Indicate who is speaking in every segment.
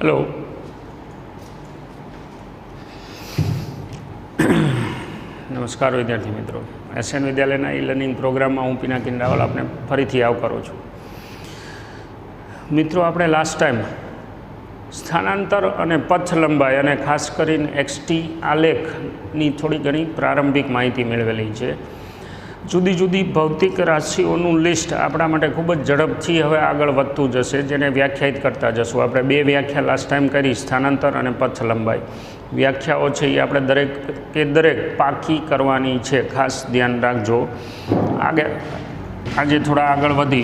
Speaker 1: Hello नमस्कार विद्यार्थी मित्रों, एसएन विद्यालयना ई लर्निंग प्रोग्राम में हूँ पिनाकिन रावल आपने फरीथी आवकारो छूं। मित्रों, आपणे लास्ट टाइम स्थानांतर अने पथ लंबाई अने खास करीने एक्सटी आलेखनी थोड़ी घणी प्रारंभिक माहिती मेळवेली छे। जुदी जुदी भौतिक राशिओनुं लिस्ट आपणा माटे खूब ज झड़पथी हवे आगळ वधतुं जशे, जेने व्याख्यायित करता जशुं। आपणे बे व्याख्या लास्ट टाइम करी, स्थानांतर अने पथ लंबाई। व्याख्याओ छे ए आपणे दरेक पाकी करवानी छे, खास ध्यान राखजो। आजे थोड़ा आगळ वधी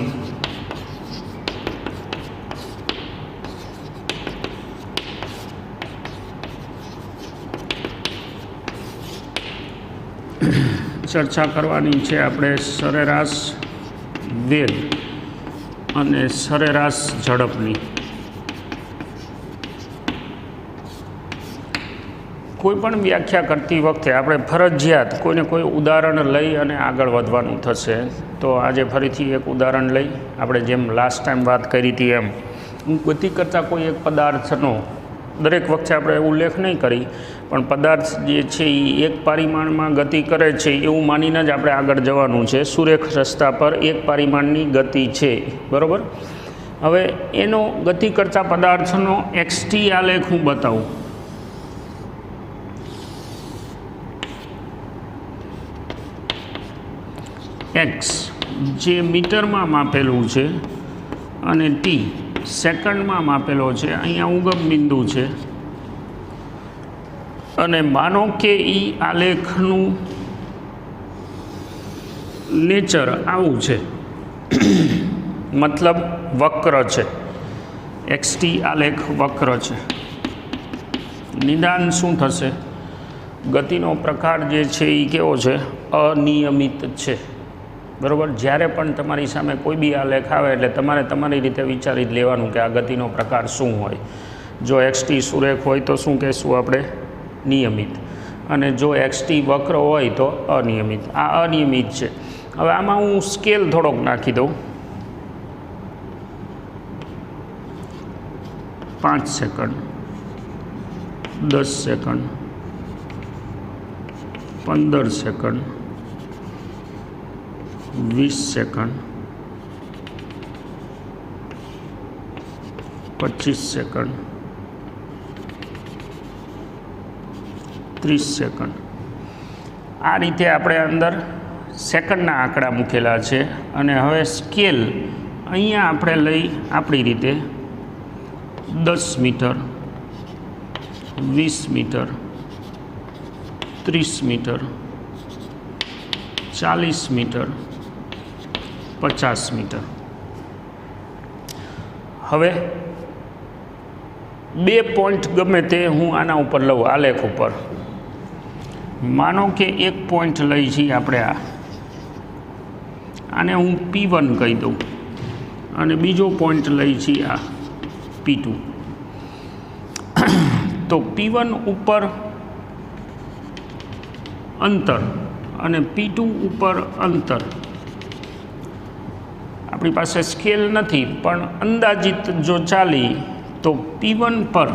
Speaker 1: चर्चा करवानी छे आपणे सरेराश वेग अने सरेराश झड़पनी। कोईपण व्याख्या करती वखते आपणे फरजियात कोईने कोई उदाहरण लई अने आगळ वधवानुं थशे। तो आज फरीथी एक उदाहरण लई आपणे जेम लास्ट टाइम बात करी थी एम गति करता कोई एक पदार्थनो दरेक वखते आपणे उल्लेख नहीं करी, पण पदार्थ जे छे ए एक परिमाणमां गति करे छे एवुं मानीने ज आपणे आगळ जवानुं छे। सुरेख रस्ता पर एक परिमाणनी गति छे, बरोबर। हवे एनो गति करता पदार्थनो एक्सटी आलेख हूँ बतावुं। एक्स जे मीटर में मापेलू है अने टी सेकंड में मापेलो है। अहींया उगम बिंदु है अने मानो के ई आलेखनु नेचर आवुं छे, मतलब वक्र है। एक्सटी आलेख वक्र है। निदान शुं थशे? गतिनो प्रकार जे छे ई केवो छे? अनियमित है, बराबर। ज्यारे पण तमारी सामे कोई बी आलेख आवे एटले तमारे तमारी रीते विचारी लेवानुं के आ गतिनो प्रकार शुं होय। जो एक्सटी सुरेख होय तो शुं कहेशुं आपणे? नियमित। अने जो एक्सटी वक्र होय तो अनियमित। आ अनियमित छे। हवे आमां हूँ स्केल थोड़ोक नाखी दऊं। 5 second, 10 second, 15 second, 20 second, 25 second, 30 second. आ रीते आपणे अंदर सेकंडना आंकड़ा मूकेला छे। अने हवे स्केल अहींया आपणे लई आपणी रीते 10 metre, 20 metre, 30 metre, 40 metre, 50 metre. हवे बे पॉइंट गमे ते हूँ आना ऊपर लऊं, आलेख ऊपर। मानो के एक पॉइंट लई छीए आपणे आने हूँ P1 कही दूँ अने बीजो पॉइंट लई छीए आ P2। तो P1 ऊपर अंतर अने P2 ऊपर अंतर। अपनी पासे स्केल नहीं पण अंदाजित जो चाली तो P1 पर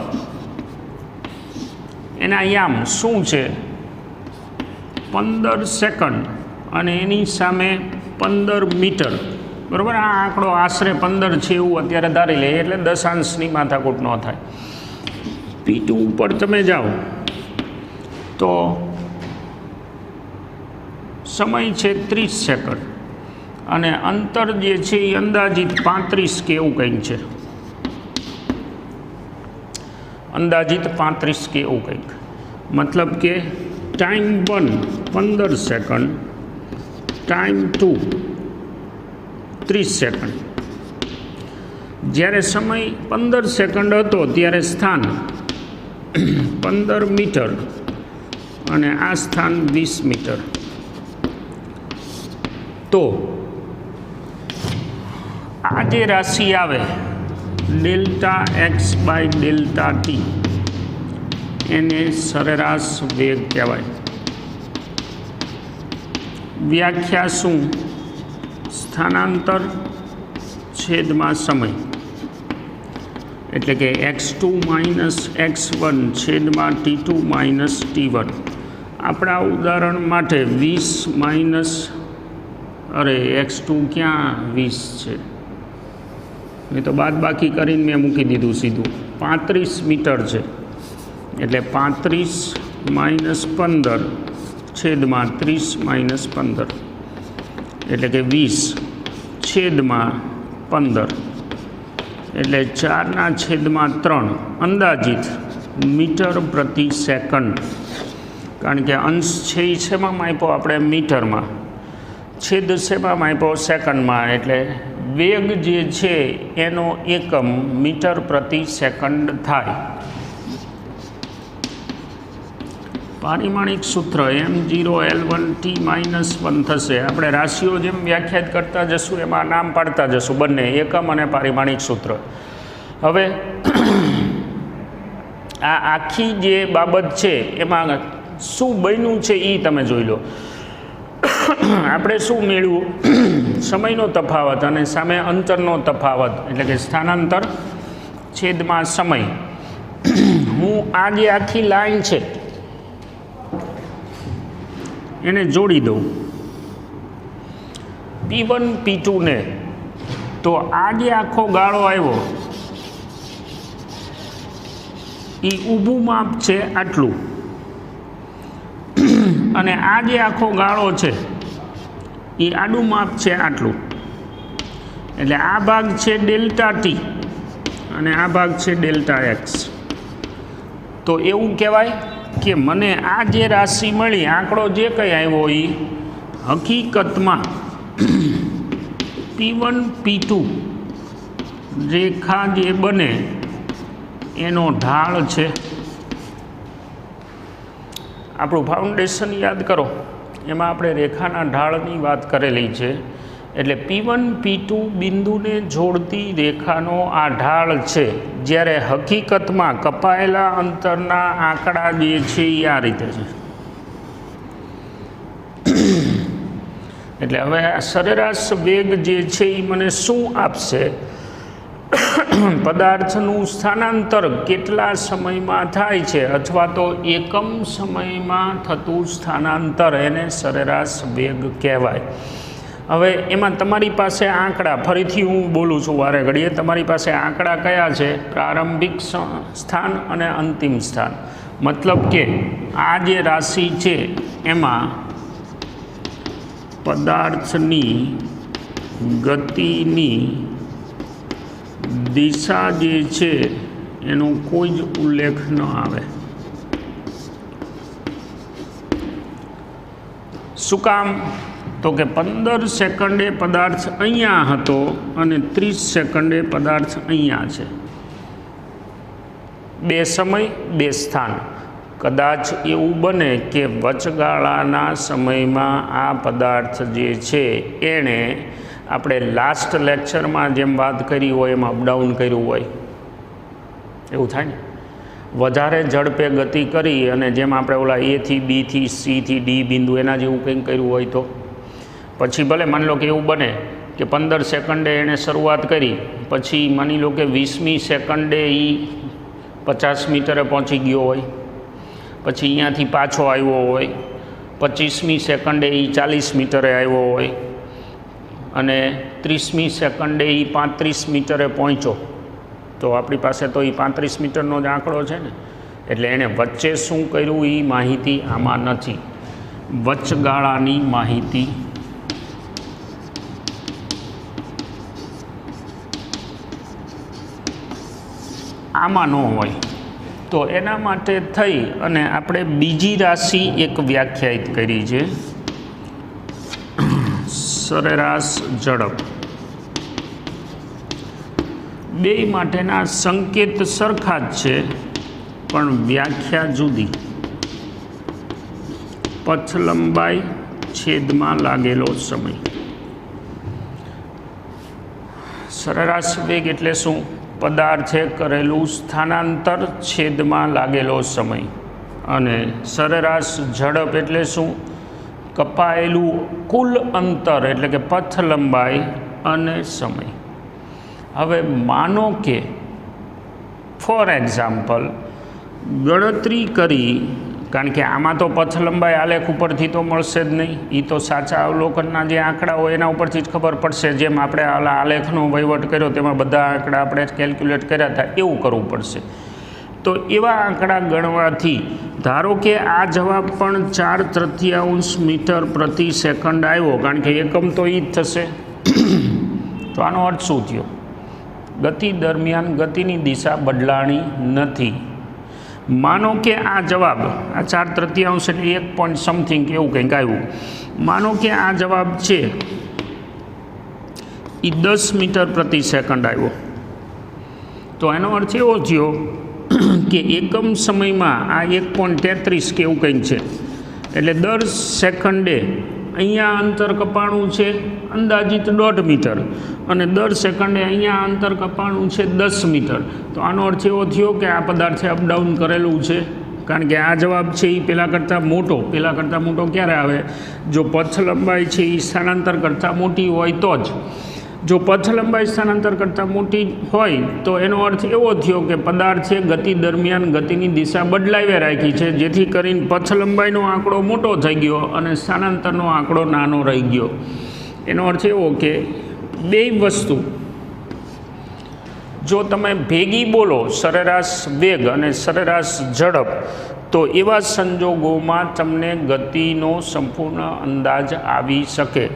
Speaker 1: एना याम शुं छे? 15 सेकंड अने एनी सामे 15 मीटर, बराबर। आ आंकड़ो आश्रे 15 छे एवुं अत्यारे धारी ले एटले दशांशनी माथाकूट न थाय। P2 पर तमे जाओ तो समय छे 30 सेकंड अने अंतर जे छे ए अंदाजित 35 के एवुं कंईक छे। अंदाजित 35 के एवुं कंईक। मतलब के टाइम 1 15 सेकंड, टाइम 2 30 सेकंड। ज्यारे समय 15 सेकंड हतो त्यारे स्थान 15 मीटर अने आ स्थान 20 मीटर। तो आ जे राशि आवे delta x by delta T एने सरेराश वेग कहेवाय। व्याख्या शुं? स्थानांतर छेदमां समय એટલે કે x2 માઇનસ x1 છેદમાં t2 માઇનસ t1. આપણા ઉદાહરણ માટે 20 માઇનસ x2 ક્યાં 20 છે, એ તો બાદ બાકી કરીને મેં મૂકી દીધું સીધું. 35 મીટર છે એટલે 35 માઇનસ 15 છેદમાં 30 માઇનસ 15 એટલે કે 20 છેદમાં 15 એટલે 4/3 અંદાજિત મીટર પ્રતિ સેકન્ડ. કારણ કે અંશ છે એ શેમાં માપ્યો આપણે મીટરમાં, છેદ શેમાં માપ્યો સેકન્ડમાં, એટલે વેગ જે છે એનો એકમ મીટર પ્રતિ સેકન્ડ થાય. પારિમાણિક સૂત્ર m0L1T-1 થશે. આપણે રાશિઓ જેમ વ્યાખ્યાયિત કરતા જશું એમાં નામ પાડતા જશું, બંને એકમ અને પારિમાણિક સૂત્ર. હવે આ આખી જે બાબત છે એમાં શું બન્યું છે એ તમે જોઈ લો. આપણે શું મેળવ્યું? સમયનો તફાવત અને સામે અંતરનો તફાવત, એટલે કે સ્થાનાંતર છેદમાં સમય. હું આ જે આખી લાઈન છે એને જોડી દઉં P1 P2 ને, તો આ જે આખો ગાળો આવ્યો એ ઊભું માપ છે આટલું, અને આ જે આખો ગાળો છે એ આડું માપ છે આટલું. એટલે આ ભાગ છે ડેલ્ટા ટી અને આ ભાગ છે ડેલ્ટા એક્સ. તો એવું કહેવાય કે મને આ જે રાશિ મળી, આંકડો જે કંઈ આવ્યો એ હકીકતમાં P1 P2 રેખા જે બને એનો ઢાળ છે. આપણું ફાઉન્ડેશન યાદ કરો, એમાં આપણે રેખાના ઢાળની વાત કરેલી છે. એટલે P1 P2 બિંદુને જોડતી રેખાનો આ ઢાળ છે, જ્યારે હકીકતમાં કપાયેલા અંતરના આંકડા જે છે એ આ રીતે છે. એટલે હવે આ સરેરાશ વેગ જે છે એ મને શું આપશે? પદાર્થનું સ્થાનાંતર કેટલા સમયમાં થાય છે, અથવા તો એકમ સમયમાં થતું સ્થાનાંતર, એને સરેરાશ વેગ કહેવાય. હવે એમાં તમારી પાસે આંકડા, ફરીથી હું બોલું છું વારે ઘડીએ, તમારી પાસે આંકડા કયા છે? પ્રારંભિક સ્થાન અને અંતિમ સ્થાન. મતલબ કે આ જે રાશિ છે એમાં પદાર્થની ગતિની દિશા જે છે એનો કોઈ જ ઉલ્લેખ ન આવે. શું કામ? તો કે 15 સેકન્ડે પદાર્થ અહીંયા હતો અને 30 સેકન્ડે પદાર્થ અહીંયા છે. બે સમય બે સ્થાન. કદાચ એવું બને કે વચગાળાના સમયમાં આ પદાર્થ જે છે એણે આપણે લાસ્ટ લેક્ચરમાં જેમ વાત કરી હોય એમ અપડાઉન કર્યું હોય, એવું થાય ને. વધારે ઝડપે ગતિ કરી અને જેમ આપણે ઓલા A થી B થી C થી D બિંદુ એના જેવું કંઈક કર્યું હોય, તો પછી ભલે માની લો કે એવું બને કે 15 સેકન્ડે એણે શરૂઆત કરી, પછી માની લો કે 20મી સેકન્ડે એ 50 મીટરે પહોંચી ગયો હોય, પછી અહીંયાથી પાછો આવ્યો હોય, 25મી સેકન્ડે એ 40 મીટરે આવ્યો હોય, અને 30મી સેકન્ડે એ 35 મીટરે પહોંચ્યો, તો આપણી પાસે તો એ 35 મીટરનો જ આંકડો છે ને. એટલે એણે વચ્ચે શું કર્યું એ માહિતી આમાં નથી. વચગાળાની માહિતી આમાં ન હોય. તો એના માટે થઈ અને આપણે બીજી રાશિ એક વ્યાખ્યાયિત કરી છે, સરેરાશ ઝડપ. બે માટેના સંકેત સરખા જ છે પણ વ્યાખ્યા જુદી. પથ લંબાઈ છેદમાં લાગેલો સમય. સરેરાશ વેગ એટલે શું? પદાર્થે કરેલું સ્થાનાંતર છેદમાં લાગેલો સમય. અને સરેરાશ ઝડપ એટલે શું? કપાયેલું કુલ અંતર, એટલે કે પથ લંબાઈ અને સમય. હવે માનો કે ફોર એક્ઝામ્પલ ગણતરી કરી, કારણ કે આમાં તો પથ લંબાઈ આલેખ ઉપરથી તો મળશે જ નહીં, એ તો સાચા અવલોકનના જે આંકડા હોય એના ઉપરથી જ ખબર પડશે. જેમ આપણે આલેખનો વહીવટ કર્યો તેમાં બધા આંકડા આપણે કેલ્ક્યુલેટ કર્યા હતા એવું કરવું પડશે. તો એવા આંકડા ગણવાથી ધારો કે આ જવાબ પણ 4/3 મીટર પ્રતિ સેકન્ડ આવ્યો, કારણ કે એકમ તો એ જ થશે. તો આનો અર્થ શું થયો? ગતિ દરમિયાન ગતિની દિશા બદલાણી નથી. માનો કે આ જવાબ આ 4/3 એટલે 1 પોઈન્ટ સમથિંગ એવું કંઈક આવ્યું. માનો કે આ જવાબ છે એ 10 મીટર પ્રતિ સેકન્ડ આવ્યો. તો એનો અર્થ એવો થયો કે એકમ સમયમાં આ 1.33 કે એવું કંઈક છે, એટલે દર સેકન્ડે અહીંયા અંતર કપાણું છે અંદાજિત 1.5 મીટર અને દર સેકન્ડે અહીંયા અંતર કપાણું છે 10 મીટર. તો આનો અર્થ એવો થયો કે આ પદાર્થે અપડાઉન કરેલું છે, કારણ કે આ જવાબ છે એ પહેલાં કરતાં મોટો ક્યારે આવે? જો પથ લંબાઈ છે એ સ્થાનાંતર કરતાં મોટી હોય તો જ. જો પથ લંબાઈ સ્થાનાંતર કરતાં મોટી હોય તો એનો અર્થ એવો થયો કે પદાર્થે ગતિ દરમિયાન ગતિની દિશા બદલાવી રાખી છે, જેથી કરીને પથ લંબાઈનો આંકડો મોટો થઈ ગયો અને સ્થાનાંતરનો આંકડો નાનો રહી ગયો. એનો અર્થ એવો કે બે વસ્તુ જો તમે ભેગી બોલો, સરેરાશ વેગ અને સરેરાશ ઝડપ, તો એવા સંજોગોમાં તમને ગતિનો સંપૂર્ણ અંદાજ આવી શકે.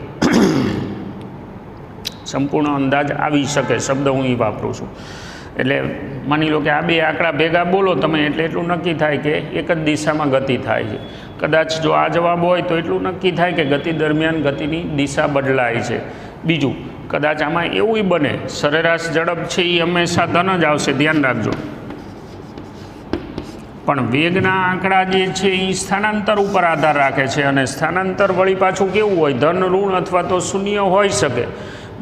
Speaker 1: શબ્દ હું એ વાપરું છું. એટલે માની લો કે આ બે આંકડા ભેગા બોલો તમે એટલે એટલું નક્કી થાય કે એક જ દિશામાં ગતિ થાય છે. કદાચ જો આ જવાબ હોય તો એટલું નક્કી થાય કે ગતિ દરમિયાન ગતિની દિશા બદલાય છે. બીજું, કદાચ આમાં એવું બને સરેરાશ ઝડપ છે એ હંમેશા ધન જ આવશે, ધ્યાન રાખજો. પણ વેગના આંકડા જે છે એ સ્થાનાંતર ઉપર આધાર રાખે છે, અને સ્થાનાંતર વળી પાછું કેવું હોય? ધન, ઋણ અથવા તો શૂન્ય હોઈ શકે.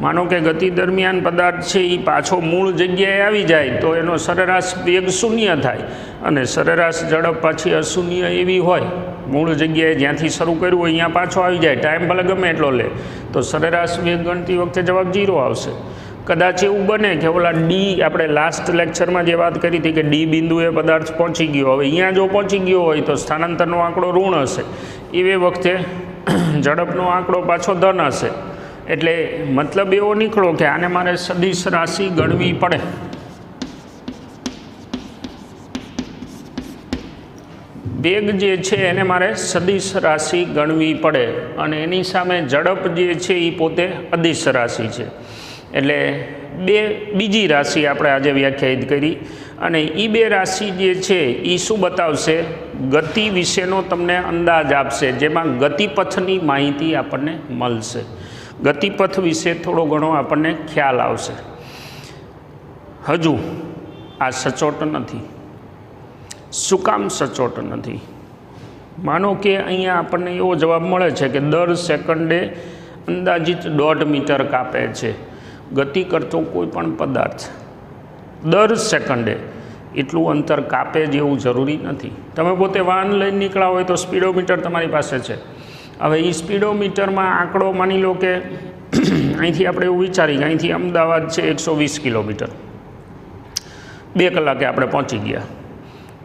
Speaker 1: માનો કે ગતિ દરમિયાન પદાર્થ છે એ પાછો મૂળ જગ્યાએ આવી જાય તો એનો સરેરાશ વેગ શૂન્ય થાય, અને સરેરાશ ઝડપ પાછી અશૂન્ય એવી હોય, મૂળ જગ્યાએ જ્યાંથી શરૂ કર્યું હોય અહીંયા પાછો આવી જાય, ટાઈમ ભલે ગમે એટલો લે, તો સરેરાશ વેગ ગણતી વખતે જવાબ 0 આવશે. કદાચ એવું બને કે ઓલા ડી, આપણે લાસ્ટ લેક્ચરમાં જે વાત કરી હતી કે ડી બિંદુએ પદાર્થ પહોંચી ગયો, હવે અહીંયા જો પહોંચી ગયો હોય તો સ્થાનાંતરનો આંકડો ઋણ હશે, એવી વખતે ઝડપનો આંકડો પાછો ધન હશે. એટલે મતલબ એવો નીકળો કે આને મારે સદિશ રાશિ ગણવી પડે. વેગ જે છે એને મારે સદિશ રાશિ ગણવી પડે, અને એની સામે ઝડપ જે છે એ પોતે અદિશ રાશિ છે. એટલે બીજી રાશિ આપણે આજે વ્યાખ્યાયિત કરી, અને એ બે રાશિ જે છે એ શું બતાવશે? ગતિ વિશેનો તમને અંદાજ આપશે, જેમાં ગતિપથની માહિતી આપણને મળશે. ગતિપથ વિશે થોડો ઘણો આપણને ખ્યાલ આવશે. હજુ આ સચોટ નથી. શું કામ સચોટ નથી? માનો કે અહીંયા આપણને એવો જવાબ મળે છે કે દર સેકન્ડે અંદાજિત 1.5 મીટર કાપે છે ગતિ કરતો કોઈ પણ પદાર્થ. દર સેકન્ડે એટલું અંતર કાપે જેવું જરૂરી નથી. તમે પોતે વાહન લઈને નીકળ્યા હોય તો સ્પીડોમીટર તમારી પાસે છે. હવે એ સ્પીડોમીટરમાં આંકડો માની લો કે અહીંથી આપણે એવું વિચારીએ કે અહીંથી અમદાવાદ છે 120 કિલોમીટર, 2 કલાકે આપણે પહોંચી ગયા,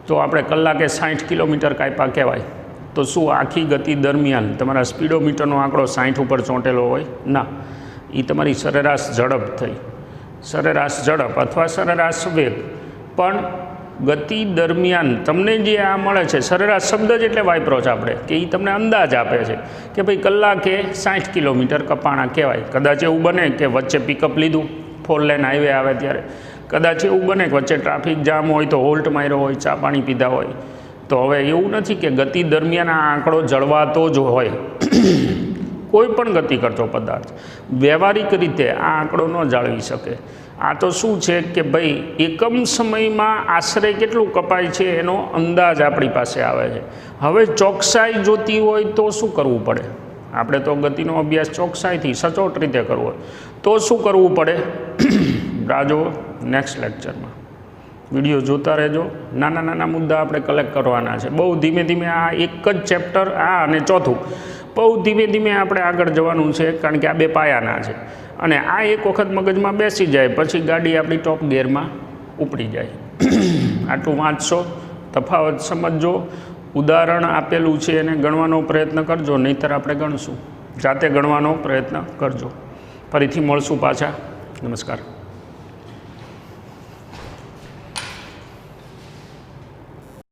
Speaker 1: તો આપણે કલાકે 60 કિલોમીટર કાપ્યા કહેવાય. તો શું આખી ગતિ દરમિયાન તમારા સ્પીડોમીટરનો આંકડો 60 ઉપર ચોંટેલો હોય? ના, એ તમારી સરેરાશ ઝડપ થઈ. સરેરાશ ઝડપ અથવા સરેરાશ વેગ. પણ ગતિ દરમિયાન તમને જે આ મળે છે, સરેરાશ શબ્દ જ એટલે વાપરો છે આપણે, કે એ તમને અંદાજ આપે છે કે ભાઈ કલાકે 60 કિલોમીટર કપાણા કહેવાય. કદાચ એવું બને કે વચ્ચે પિકઅપ લીધું, 4 લેન હાઈવે આવે ત્યારે, કદાચ એવું બને કે વચ્ચે ટ્રાફિક જામ હોય તો હોલ્ટ માર્યો હોય, ચા પાણી પીધા હોય. તો હવે એવું નથી કે ગતિ દરમિયાન આ આંકડો જળવાતો જ હોય. કોઈ પણ ગતિ કરતો પદાર્થ વ્યવહારિક રીતે આ આંકડો ન જાળવી શકે. આ તો શું છે કે ભાઈ એકમ સમયમાં આશરે કેટલું કપાય છે એનો અંદાજ આપણી પાસે આવે છે. હવે ચોકસાઈ જોતી હોય તો શું કરવું પડે? આપણે તો ગતિનો અભ્યાસ ચોકસાઈથી સચોટ રીતે કરવો હોય તો શું કરવું પડે? રાજો નેક્સ્ટ લેક્ચરમાં વિડીયો જોતા રહેજો. નાના નાના મુદ્દા આપણે કલેક્ટ કરવાના છે. બહુ ધીમે ધીમે આ એક જ ચેપ્ટર, આ અને ચોથું, બહુ ધીમે ધીમે આપણે આગળ જવાનું છે, કારણ કે આ 2 પાયાના છે. અને આ એક વખત મગજમાં બેસી જાય પછી ગાડી આપણી ટોપ ગિયરમાં ઉપડી જાય. આટલું વાંચશો, તફાવત સમજજો, ઉદાહરણ આપેલું છે એને ગણવાનો પ્રયત્ન કરજો, નહીંતર આપણે ગણશું. જાતે ગણવાનો પ્રયત્ન કરજો. ફરીથી મળશું પાછા. નમસ્કાર.